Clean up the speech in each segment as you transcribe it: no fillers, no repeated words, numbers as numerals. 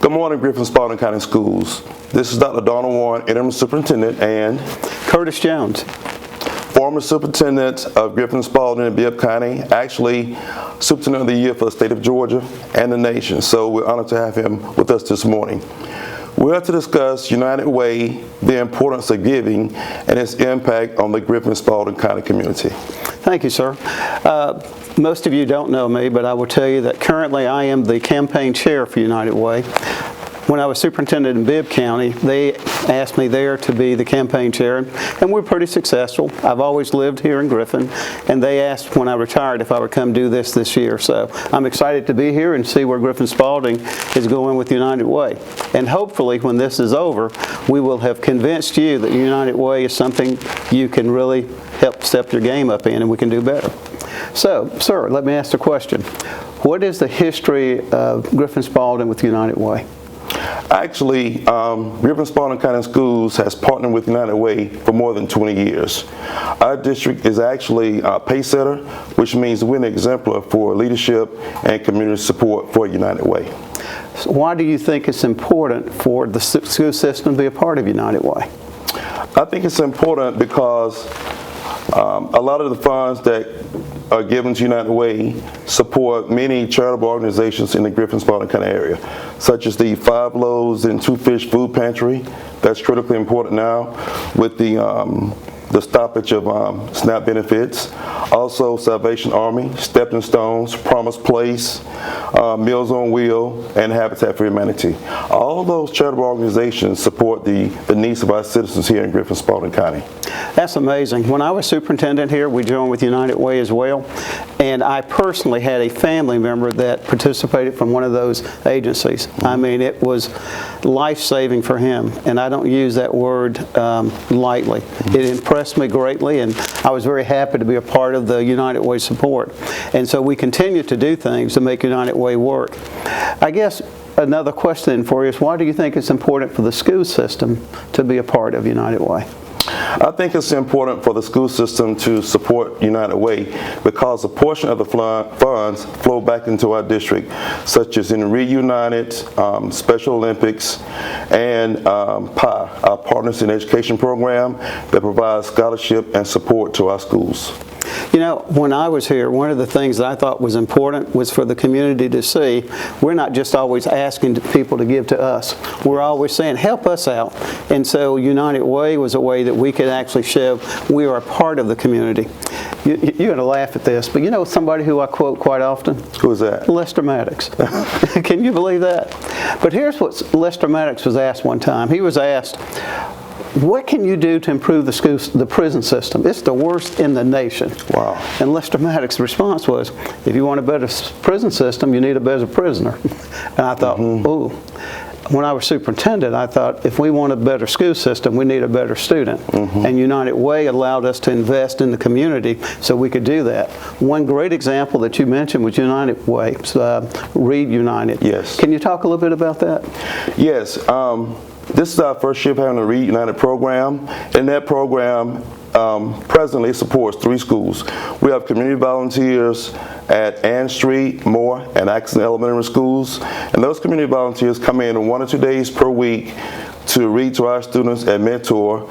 Good morning, Griffin, Spalding County Schools. This is Dr. Donald Warren, Interim Superintendent, and Curtis Jones, former Superintendent of Griffin, Spalding, and Bibb County, actually Superintendent of the Year for the state of Georgia and the nation. So we're honored to have him with us this morning. We're here to discuss United Way, the importance of giving, and its impact on the Griffin, Spalding County community. Thank you, sir. Most of you don't know me, but I will tell you that currently I am the campaign chair for United Way. When I was superintendent in Bibb County, they asked me there to be the campaign chair, and we're pretty successful. I've always lived here in Griffin, and they asked when I retired if I would come do this year. So I'm excited to be here and see where Griffin Spalding is going with United Way. And hopefully when this is over, we will have convinced you that United Way is something you can really help step your game up in, and we can do better. So, sir, let me ask the question. What is the history of Griffin Spalding with United Way? Actually, Griffin, Spalding County Schools has partnered with United Way for more than 20 years. Our district is actually a pace setter, which means we're an exemplar for leadership and community support for United Way. So why do you think it's important for the school system to be a part of United Way? I think it's important because a lot of the funds that are given to United Way support many charitable organizations in the Griffin, Spalding County area, such as the 5 Loaves and 2 Fish Food Pantry. That's critically important now with the stoppage of SNAP benefits. Also, Salvation Army, Stepping Stones, Promise Place, Meals on Wheel, and Habitat for Humanity. All of those charitable organizations support the needs of our citizens here in Griffin, Spalding County. That's amazing. When I was superintendent here, we joined with United Way as well, and I personally had a family member that participated from one of those agencies. I mean, it was life-saving for him, and I don't use that word lightly. It impressed me greatly, and I was very happy to be a part of the United Way support. And so we continue to do things to make United Way work. I guess another question for you is, why do you think it's important for the school system to be a part of United Way? I think it's important for the school system to support United Way because a portion of the funds flow back into our district, such as in Reunited, Special Olympics, and PI, our Partners in Education program that provides scholarship and support to our schools. You know, when I was here, one of the things that I thought was important was for the community to see we're not just always asking people to give to us. We're always saying, help us out. And so United Way was a way that we could actually show we are a part of the community. You're going to laugh at this, but you know somebody who I quote quite often? Who is that? Lester Maddox. Can you believe that? But here's what Lester Maddox was asked one time. He was asked, what can you do to improve the prison system? It's the worst in the nation. Wow. And Lester Maddox's response was, if you want a better prison system, you need a better prisoner. And I thought, ooh. When I was superintendent, I thought, if we want a better school system, we need a better student. And United Way allowed us to invest in the community so we could do that. One great example that you mentioned was United Way, Read United. Yes. Can you talk a little bit about that? Yes. This is our first year of having a Read United program, and that program presently supports 3 schools. We have community volunteers at Ann Street, Moore, and Axon Elementary Schools, and those community volunteers come in 1 or 2 days per week to read to our students and mentor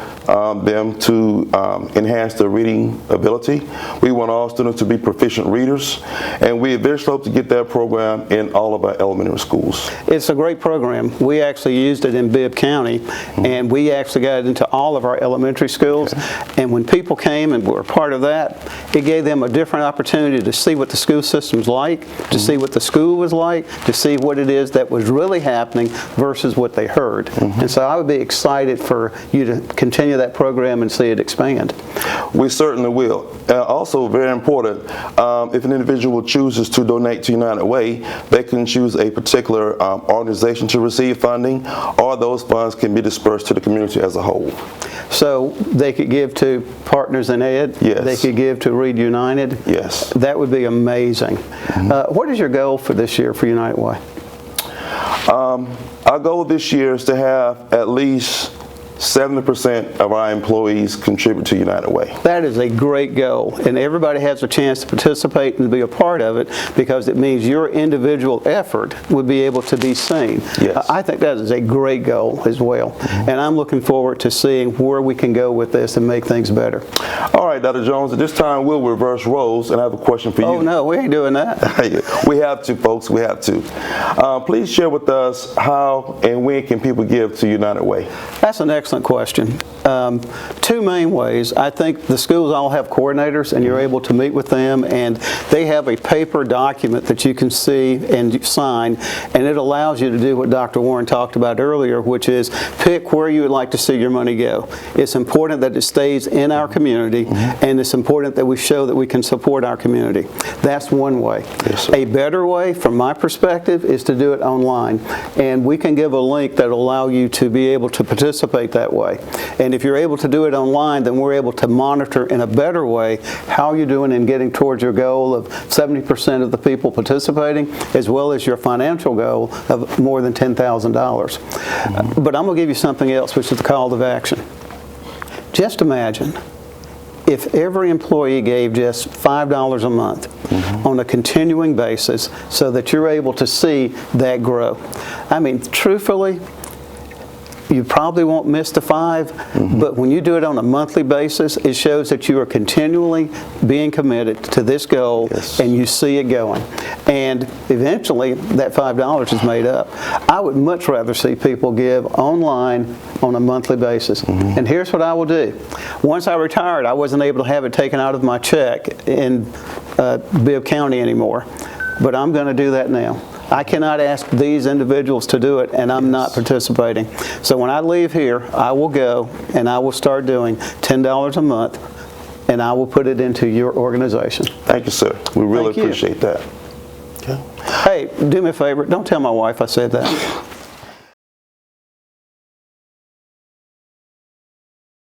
them to enhance their reading ability. We want all students to be proficient readers, and we eventually hope to get that program in all of our elementary schools. It's a great program. We actually used it in Bibb County, and we actually got it into all of our elementary schools. And when people came and were part of that, it gave them a different opportunity to see what the school system's like, to see what the school was like, to see what it is that was really happening versus what they heard. And so I would be excited for you to continue that program and see it expand. We certainly will. Also very important, if an individual chooses to donate to United Way, they can choose a particular organization to receive funding, or those funds can be dispersed to the community as a whole. So they could give to Partners in Ed? Yes. They could give to Read United? Yes. That would be amazing. What is your goal for this year for United Way? Our goal this year is to have at least 70% of our employees contribute to United Way. That is a great goal, and everybody has a chance to participate and be a part of it because it means your individual effort would be able to be seen. Yes. I think that is a great goal as well, and I'm looking forward to seeing where we can go with this and make things better. All right, Dr. Jones, at this time we'll reverse roles, and I have a question for you. Oh no, we ain't doing that. We have to, folks, we have to. Please share with us how and when can people give to United Way? That's an excellent question. Two main ways. I think the schools all have coordinators, and you're able to meet with them, and they have a paper document that you can see and sign, and it allows you to do what Dr. Warren talked about earlier, which is pick where you would like to see your money go. It's important that it stays in our community, and it's important that we show that we can support our community. That's one way. Yes, sir. A better way, from my perspective, is to do it online, and we can give a link that will allow you to be able to participate that way. And if you're able to do it online, then we're able to monitor in a better way how you're doing in getting towards your goal of 70% of the people participating, as well as your financial goal of more than $10,000. But I'm going to give you something else, which is the call to action. Just imagine if every employee gave just $5 a month on a continuing basis so that you're able to see that grow. I mean, truthfully, you probably won't miss the $5, but when you do it on a monthly basis, it shows that you are continually being committed to this goal, yes, and you see it going. And eventually, that $5 is made up. I would much rather see people give online on a monthly basis. And here's what I will do. Once I retired, I wasn't able to have it taken out of my check in Bibb County anymore, but I'm going to do that now. I cannot ask these individuals to do it, and I'm not participating. So when I leave here, I will go and I will start doing $10 a month, and I will put it into your organization. Thank you, sir. We really Thank you. appreciate that. Okay. Hey, do me a favor. Don't tell my wife I said that.